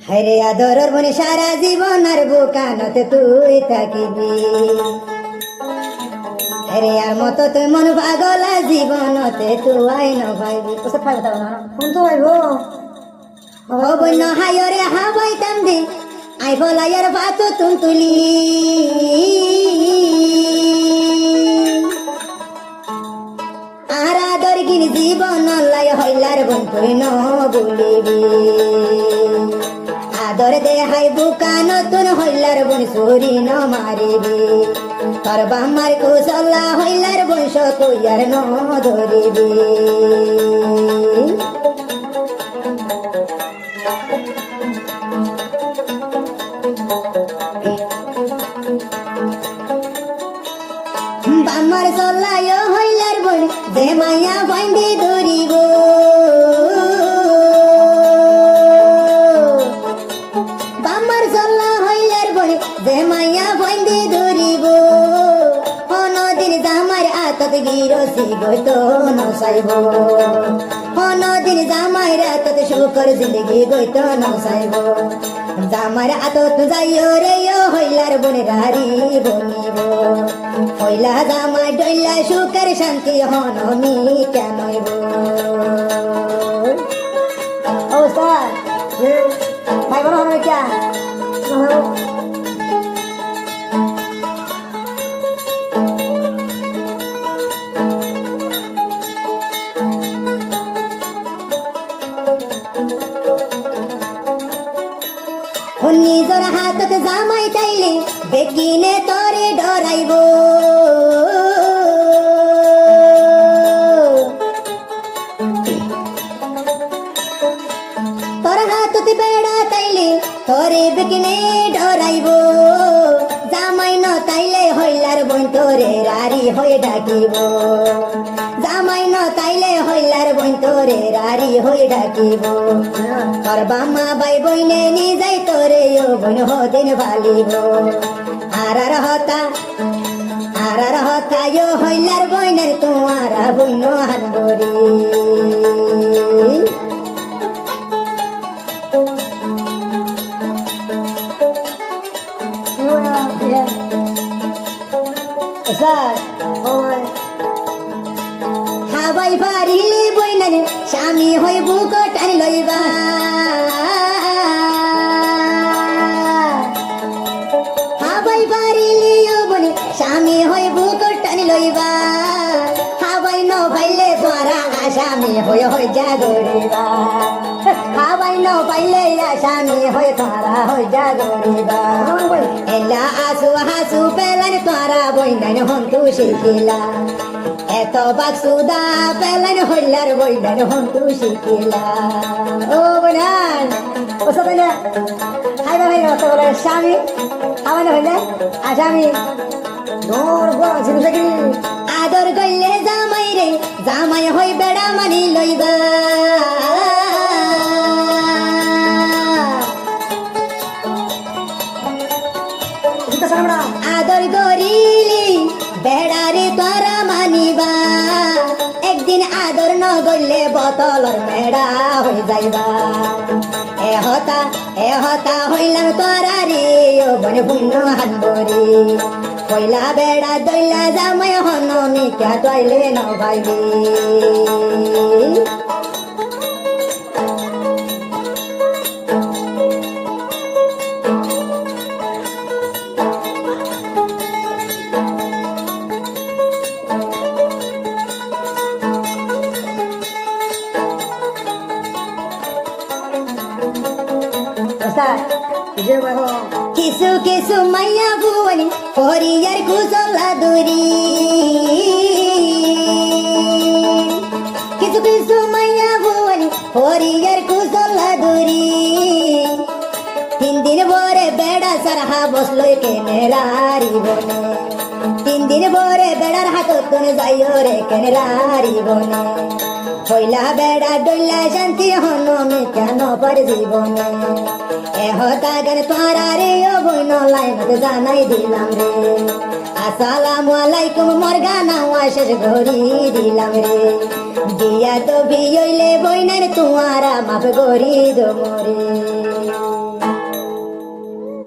হায়রে আদরর বনে সারা জীবন আর বুকানতে তুই থাকিবি। হায়রে আর মতো তুই মন পাগলা জীবনতে তুই নভাইবি। ওসব ফাইব তাও না কোন তো আইব ও বন্য হায়রে হাবাইতাম দি আই বলাইয়ার বাত তুন তুলি আর আদর গিন জীবন লাই হইলার বন তুই ন বলিবি। আদর দেহাই বুকা নতুন হইলার বন সুরি ন মারিবি। তোর বামার কুশলা হইলার বংশ তুই আর ন ধরিবি। বামার চলাই হইলার বন যে মায়া বাইন্দি ধরিব। বামার চলা হইলার বন যে মায়া বাইন্দি ধরিব। অনদিন জামার আতত গিরসি গইত নসাইব। অনদিন জামার আতত শুকর জিন্দগি গইত নসাইব। জামার আতত যাইও রে হইলার বন রারি বনিব। হইলা জামাই ডইলা সুখের শান্তি হনমি কেনইব। ও স্যার ভাই বড় হবে কে নিজর হাতত জামাই চাইলে বেগিনে তরে ডরাইব। তোর হাতত বেড়া তাইলে তরে বেগিনে ডরাইব। জামাই ন তাইলে হইলার বোন তোরে রারি হয়ে ডাকিব। জামাই ন তাইলে হইলার বোন তোরে রারি হয়ে ডাকিব। তোর বামা বাই বইনে নি যাই তোরে ও বোন হদিন বালিব। আর হতা ও হইলার বইনের তোমারা বইন হানবরি। হাবাই পারিলে বইনারে স্বামী হই বুক টানি লইবা। হাবাই পারিলে বনে স্বামী হই বুক টানি লইবা। হাবাই ন পাইলে তোরা আসামি হই জাগরিবা। হাবাই ন পাইলে আসামি হই তোরা হই জাগরিবা। এলা আসু হাসু পেলান তোরা বইনান হন্তু শিখিলা। এত বাক্সুদা পেলান হইলার বইনান হন্তু শিখিলা। ও বইনান ওসব না খাইবা ভাই অত বলে স্বামী আমার হইলে আসামি দৌড় বড় ছিল। আদর কইলে জামাই রে জামাই হই বেড়া মানি লইবা। আদর করিলি বেড়ারে তোরা মানিবা। একদিন আদর ন গইলে বোতলর বেড়া হয়ে যাইবা। এহতা হইলাম তোরা রে ও বনে পুণ্য হানবরি। কইলা বেড়া দইলা জামাই হন মিকা তইলে ন ভাইবি। কিছু কিছু মাইয়া বুয়ানি হরিয়ার কুশলা দুরি। কিছু কিছু মাইয়া বুয়ানি হরিয়ার কুশলা দুরি। 3 দিন ভরে বেড়া সারহা বসলো কেনেরারি বনে। 3 দিন ভরে বেড়ার হাতত কোন যাইও রে কেনেরারি বনে। হইলা বেড়া ডইলা শান্তি হনমি কেন পর জীবনে। এহতা গান তোরা রে ও বইন লাইনত জানাই দিলাম রে। আসসালামু আলাইকুম মোর গানা শেষ ঘড়ি দিলাম রে। দিয়া তো বিয়ইলে বইনার তুয়ারা মাফ করি দো মোরে।